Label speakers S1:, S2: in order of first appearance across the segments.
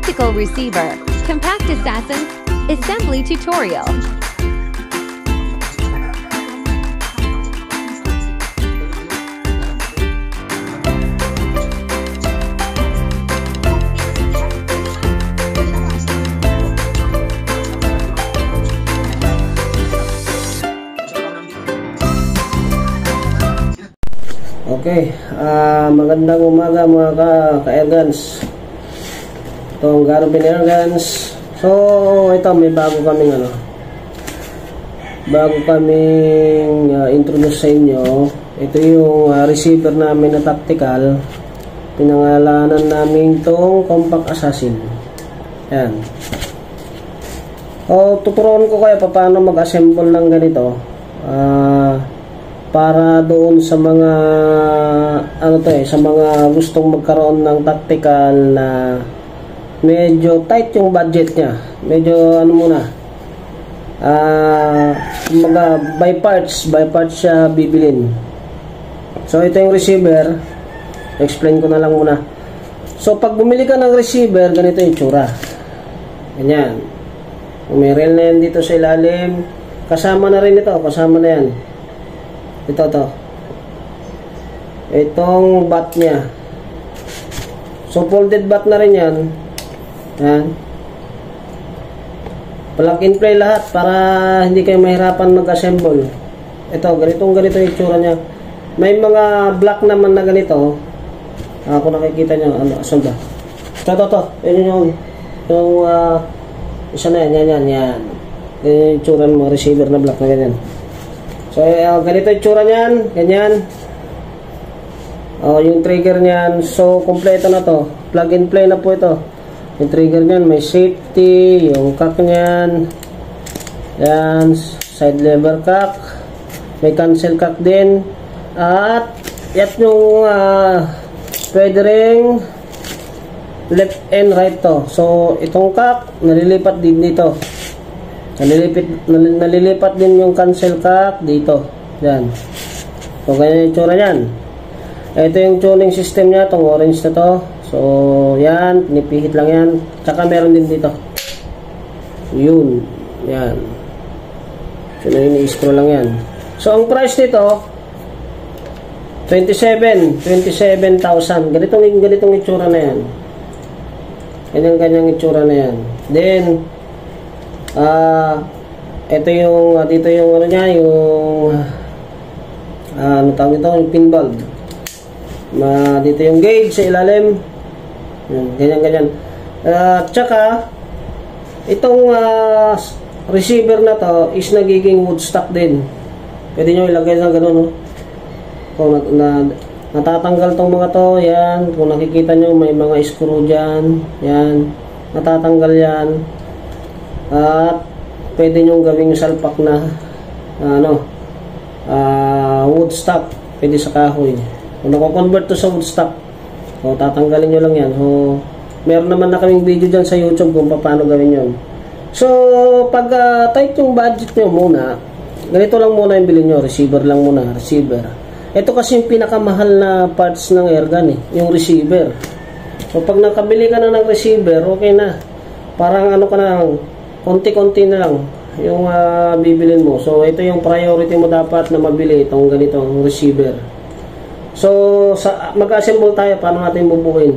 S1: Tactical Receiver, Compact Assassin, Assembly Tutorial.
S2: Okay, magandang umaga mga ka-airguns. Ito ang Garmin Airguns. So, ito may bago kaming introduce sa inyo. Ito yung receiver namin na tactical. Pinangalanan namin itong Compact Assassin. Ayan. So, tuturuan ko kayo paano mag-assemble ng ganito. Para doon sa mga sa mga gustong magkaroon ng tactical na medyo tight yung budget niya. Medyo mga by parts siya bibilin. So ito yung receiver. Explain ko na lang muna. So pag bumili ka ng receiver, ganito yung tsura. Ganyan. May rail na yan dito sa ilalim. Kasama na rin ito, kasama na yan. Itong bat niya. So folded bat na rin yan. Yan. Plug and play lahat para hindi kayo mahirapan mag-assemble. Ito, ganito yung itsura niya. May mga black naman na ganito. Kung nakikita nyo, asan ba? Ito. Yan yung isa na yan. Yan yung itsura mo, receiver na black na ganyan. So, ganito yung tsura niyan, ganyan. Yung trigger niyan, so, kompleto na to. Plug and play na po ito. Yung trigger niyan, may safety, yung cock niyan. Yan, side lever cock. May cancel cock din. At, yan yung pwede ring left and right to. So, itong cock, nalilipat din dito. Nalilipat din yung cancel cock dito. Yan. So, ganyan yung tsura yan. Ito yung tuning system niya, itong orange na to. So, yan. Pinipihit lang yan. Tsaka meron din dito. Yun. Yan. So, ini-scroll lang yan. So, ang price nito, 27,000. Ganitong itsura na yan. Ganyang itsura na yan. Then, ito yung dito yung yung tawag ito, yung pin bulb. Dito yung gauge sa ilalim. Ganyan. Tsaka itong receiver na to is nagiging wood stock din. Pwede nyo ilagay na gano'n, no? Kung natatanggal tong mga to, yan. Kung nakikita nyo may mga screw dyan, yan. Natatanggal yan. At pwede nyo gawing salpak na wood stock. Pwede sa kahoy. Kung nako-convert to sa wood stock, so tatanggalin nyo lang yan. So meron naman na kaming video dyan sa YouTube kung paano gawin yun. So pag tight yung budget nyo muna, ganito lang muna yung bilhin nyo. Receiver lang muna. Receiver. Ito kasi yung pinakamahal na parts ng airgun, yung receiver. So pag nakabili ka na ng receiver, okay na. Parang ka na, konti-konti na lang yung bibilin mo. So ito yung priority mo dapat na mabili, itong ganitong receiver. So mag-assemble tayo. Paano natin bubuin?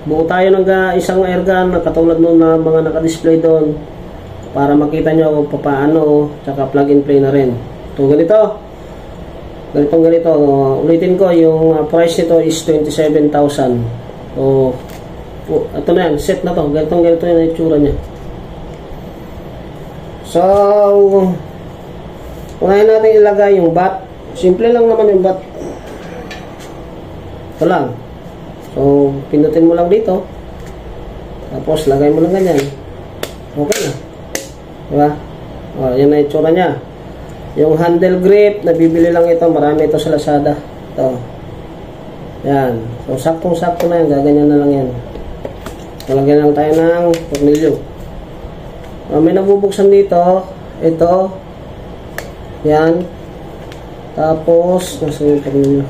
S2: Buo tayo ng isang airgun na katulad nun na mga naka-display doon para makita nyo paano. Tsaka plug and play na rin. Ito ganito. Ulitin ko, yung price nito is 27,000. So ito na yan, set na to. Ganito yung itsura nya. So, unahin natin ilagay yung bat. Simple lang naman yung bat. Ito lang. So, pindutin mo lang dito. Tapos, lagay mo lang ganyan. Okay na. Diba? Yan na yung tsura nya. Yung handle grip, nabibili lang ito. Marami ito sa Lazada. Ito. Yan. So, saktong-sakto na yan. Gaganyan na lang yan. Lagyan lang tayo ng tornilyo. May nabubuksan dito. Ito. Yan. Tapos, nasa yung tornilyo.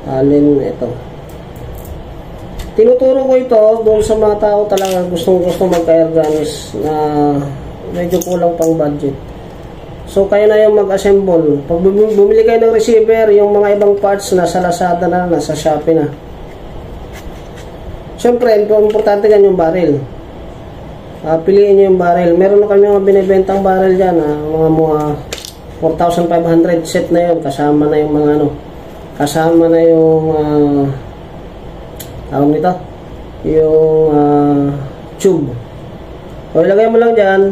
S2: Alin ito. tinuturo ko ito doon sa mga tao talaga gustong magka-air guns na medyo kulang pang budget. So, kayo na yung mag-assemble. Pag bumili kayo ng receiver, yung mga ibang parts nasa Lazada na, nasa Shopee na. Siyempre, importante yan yung barrel. Piliin nyo yung barrel. Meron na kami mga binibentang barrel dyan. Mga 4,500 set na yun. Kasama na yung mga kasama na yung tawag nito. Yung tube. So, ilagay mo lang dyan.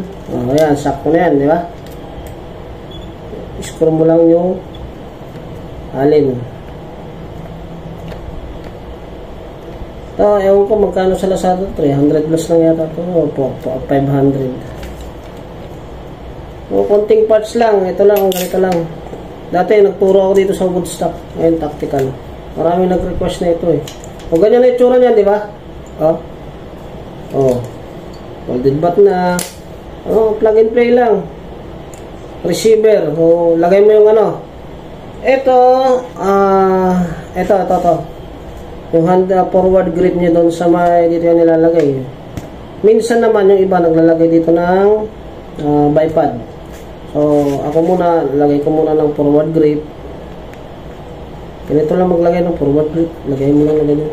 S2: Ayan, sakto na yan, di ba? Screw mo lang yung alin. Ewan ko magkano sa Lazada. 300 plus lang yata ito. 500. Konting parts lang. Ito lang, ganito lang. Dati nagturo ako dito sa Woodstock. Ngayon tactical. Marami nag-request na ito O ganyan na itsura niyan, di ba? Folded bat na. Plug and play lang. Receiver. Lagay mo yung ito. Yung hand forward grip niya doon sa may dito yung nilalagay. Minsan naman yung iba naglalagay dito ng bipod. So, ako muna, lagay ko muna ng forward grip. Ganito lang maglagay ng forward grip. Lagay mo lang ganyan.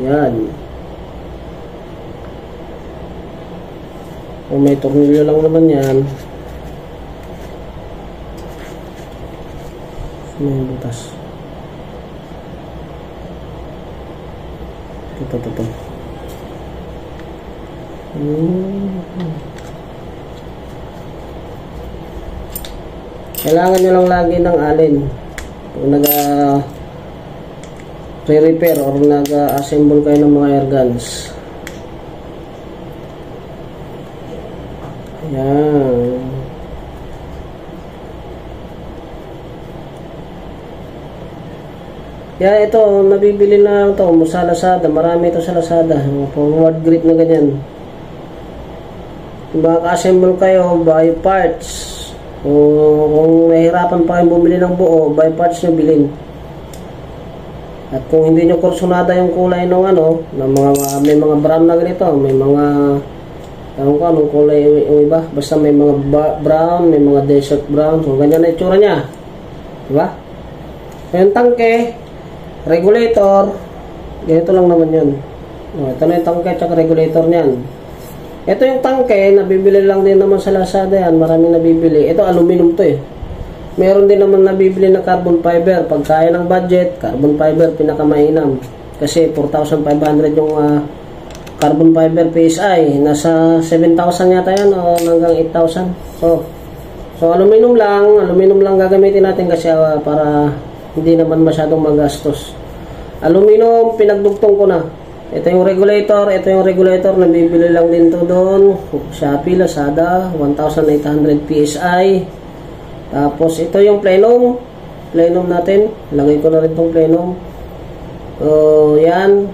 S2: Yan. Kung may tornilyo lang naman yan. May butas. Ito. Kailangan nyo lang lagi ng alin. Kung re-repair or nag-assemble kayo ng mga air guns. Ayan. Ito, nabibili na lang ito sa Lazada. Marami ito sa Lazada. Forward grip na ganyan. Kung makaka-assemble kayo, buy parts. Kung nahihirapan pa kayo bumili ng buo, buy parts nyo bilhin. At kung hindi nyo kursunada yung kulay ng may mga brown na ganito, may mga ewan ko anong kulay yung iba, basta may mga brown, may mga desert brown, so ganyan na itsura nya, diba? Yung tangke, regulator, ganito lang naman yun. Ito na yung tangke at regulator nyan. Ito yung tangke, nabibili lang din naman sa Lazada yan, maraming nabibili. Ito aluminum to Meron din naman nabibili na carbon fiber. Pag kaya ng budget, carbon fiber pinakamainam. Kasi 4,500 yung carbon fiber PSI. Nasa 7,000 yata yan o hanggang 8,000. So aluminum lang gagamitin natin kasi para hindi naman masyadong magastos. Aluminum, pinagdugtong ko na. Ito yung regulator, nabibili lang din to doon. Shopee, Lazada, 1,800 PSI. Tapos ito yung plenum natin. Lagay ko na rin itong plenum. Yan.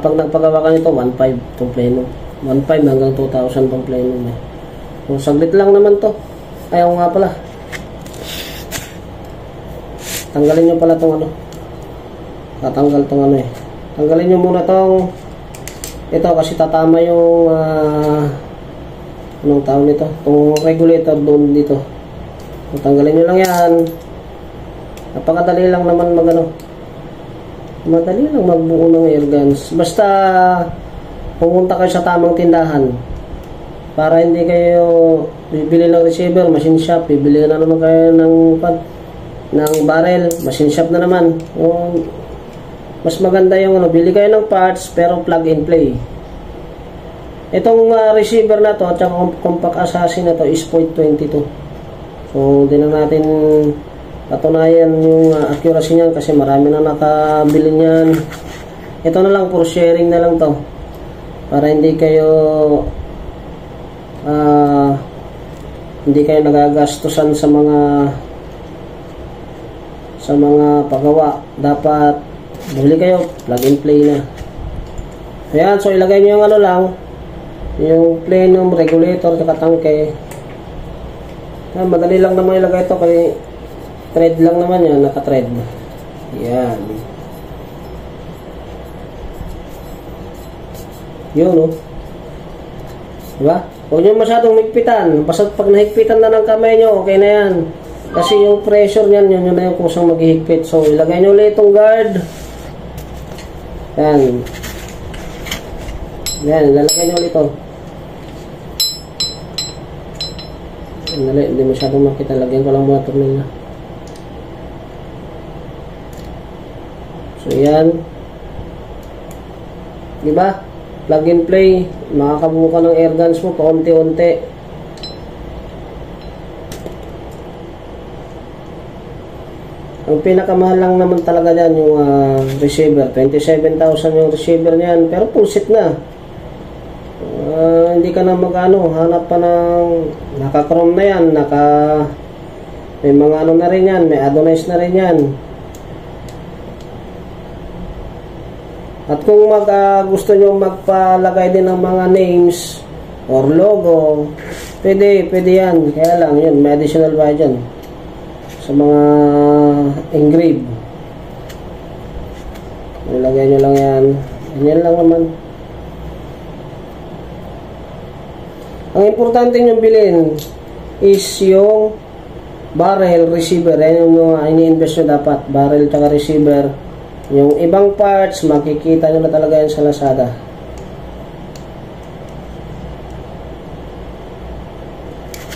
S2: Pag nagpagawa ka nito, 1,500 itong plenum. 1,500 hanggang 2,000 itong plenum. So, saglit lang naman to. Ayaw nga pala. Tanggalin nyo pala itong tatanggal itong Tanggalin nyo muna ito kasi tatama yung anong tawag nito? Itong regulator doon dito. So, tanggalin nyo lang yan. Napakadali lang naman madali lang magbuo ng air guns. Basta pumunta kayo sa tamang tindahan para hindi kayo bibili ng receiver, machine shop, bibili na naman kayo ng barrel, machine shop na naman. Mas maganda yung bili kayo ng parts pero plug and play. Itong receiver na to at saka compact assassin na to is 0.22. So hindi na natin patunayan yung accuracy niyan kasi marami na nakabili niyan. Ito na lang, for sharing na lang to para hindi kayo nagagastusan sa mga paggawa. Dapat bili kayo, plug and play na. Ayan, so ilagay nyo yung yung plenum, regulator, saka tangke. Madali lang naman ilagay ito Thread lang naman yan, naka-thread. Yan. Yun, oh. Diba? Huwag nyo masyadong higpitan. Basta pag nahigpitan na ng kamay nyo, okay na yan. Kasi yung pressure niyan, yun na yung kusang maghihigpit. So, ilagay nyo ulit itong guard. Yan. Yan, ilalagay nyo ulit ito. Hindi masyadong makita. Lagyan ko lang muna tornilyo. So, yan. Diba? Plug and play. Makakabuo ka ng air guns mo paunti-unti. Ang pinakamahal lang naman talaga dyan yung receiver. 27,000 yung receiver niyan. Pero full set na. Hindi ka na hanap pa ng naka-chrome na yan. May mga ano na rin yan. May adonize na rin yan. At kung gusto nyo magpalagay din ng mga names or logo, pwede yan. Kaya lang yun, may additional bayad dyan sa mga engrave. Ilagay nyo lang yan. Ganyan lang naman. Ang importante nyo bilhin is yung barrel, receiver. Yan yung ini-invest nyo dapat. Barrel tsaka receiver. Yung ibang parts, makikita nyo na talaga yan sa Lazada.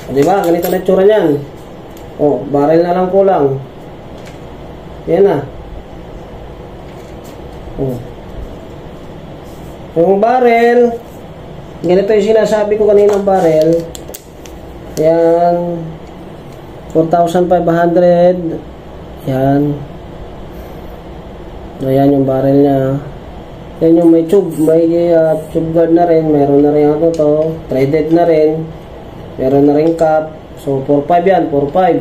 S2: O, diba? Ganito na itsura nyan. O, barrel na lang kulang. Yan na. O. Yung barrel, ganito yung sinasabi ko kanina ng barrel. Yan. 4,500. Yan. Ayan yung barrel niya. Yan yung may tube. May tube guard na rin. Meron na rin ano to. Threaded na rin. Meron na rin cap. So 4.5 yan. 4.5.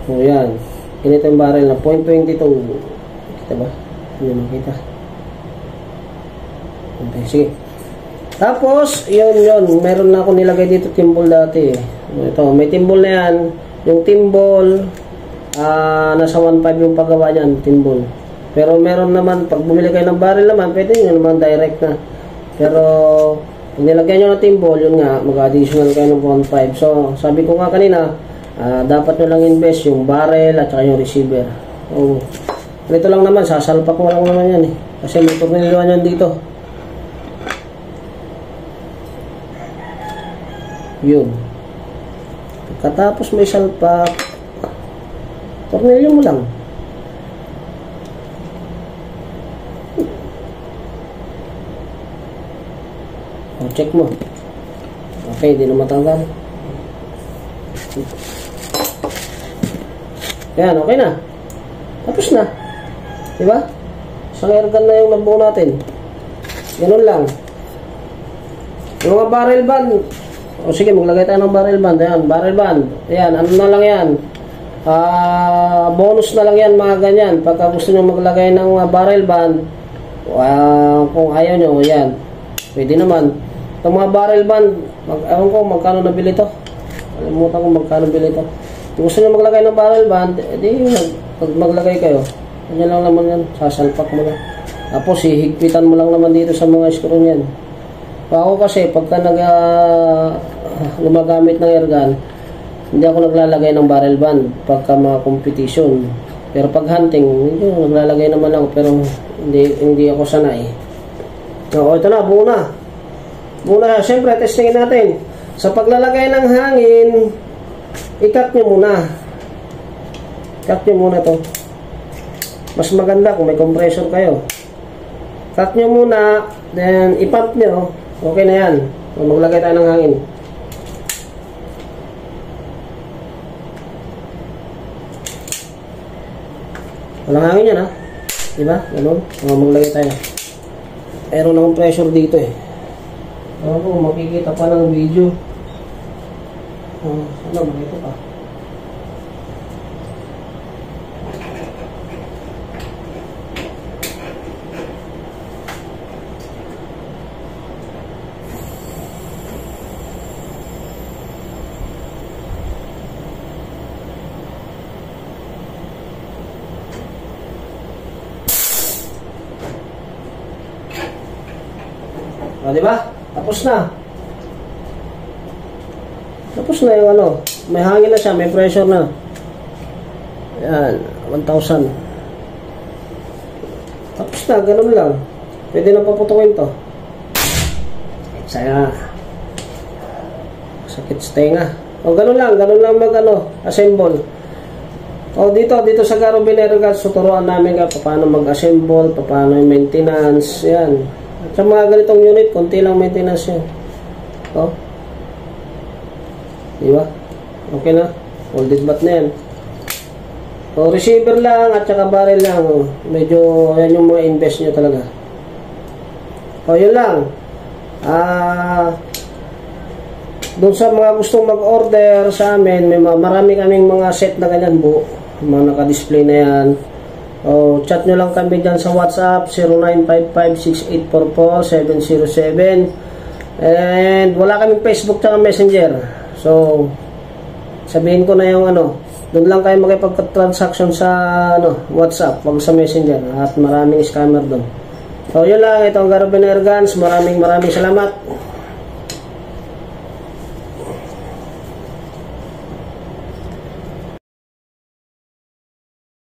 S2: So yan. Ganito yung barrel na 0.22. Kita ba? Hindi makita. Okay, sige. Tapos, yun. Meron na ako nilagay dito timbol dati. Ito, may timbol na yan. Yung timbol, nasa 1.5 yung paggawa niyan, timbol. Pero meron naman, pag bumili kayo ng barrel naman, pwede nyo naman direct na. Pero, kung nilagyan nyo ng timbol, yun nga, mag-additional kayo ng 1.5. So, sabi ko nga kanina, dapat nyo lang invest yung barrel at saka yung receiver. So, ito lang naman, sasalpak ko lang naman yan eh. Kasi may tornilyoan yan dito. Yun. Pagkatapos may salpak, tornilyo mo lang. O, check mo. Okay, di na matanggal. Yan, okay na. Tapos na. Diba? Isang airgun na yung nabuo natin. Ganun lang. Yung mga barrel band. O sige, maglagay tayo ng barrel band. Ayan, barrel band. Ayan, ano na lang yan. Bonus na lang yan, mga ganyan. Pagka gusto nyo maglagay ng barrel band, kung ayaw nyo, yan. Pwede naman. Itong mga barrel band, ewan ko magkano nabili to. Alimutan ko magkano nabili to. Kung gusto nyo maglagay ng barrel band, edi pag maglagay kayo, ganyan lang naman yan. Sasalpak mo lang. Tapos hihigpitan mo lang naman dito sa mga screw nyan. Ako kasi, pagka gumagamit ng airgun, hindi ako naglalagay ng barrel band pagka mga competition. Pero pag hunting, naglalagay naman ako, pero hindi ako sanay. O, ito na, buo na. Buo na. Siyempre, testingin natin. Sa paglalagay ng hangin, i-cut nyo muna. Cut nyo muna to. Mas maganda kung may compressor kayo. Cut nyo muna, then i-pump nyo. Okay na yan. Maglagay tayo ng hangin. Walang hangin yan, ha? Diba? Ganun. Maglagay tayo. Meron akong pressure dito eh. Ako, makikita pa ng video. Ano, makita pa. O, di ba? Tapos na. Tapos na yung ano. May hangin na siya, may pressure na. Yan, 1,000. Tapos na, ganun lang. Pwede na paputukin to. Saya. Sakit sa tenga. O, ganun lang mag ano, assemble. O, dito sa Garo Binergal, tuturuan namin ka paano mag-assemble, paano yung maintenance, yan. At sa mga ganitong unit, konti lang maintenance yan. O. Diba? Okay na. Folded bat na yan. So, receiver lang at saka barrel lang. Medyo, yan yung mga invest nyo talaga. O, yun lang. Doon sa mga gustong mag-order sa amin, marami kaming mga set na ganyan buo. Mga naka-display na yan. O, chat nyo lang kami dyan sa WhatsApp 0955-6844-707. And wala kaming Facebook tsaka Messenger. So, sabihin ko na yung ano, doon lang kayo makipag-transaction sa ano, WhatsApp, wag sa Messenger. At maraming scammer doon. So, yun lang. Ito ang Garo Binergans. Maraming salamat.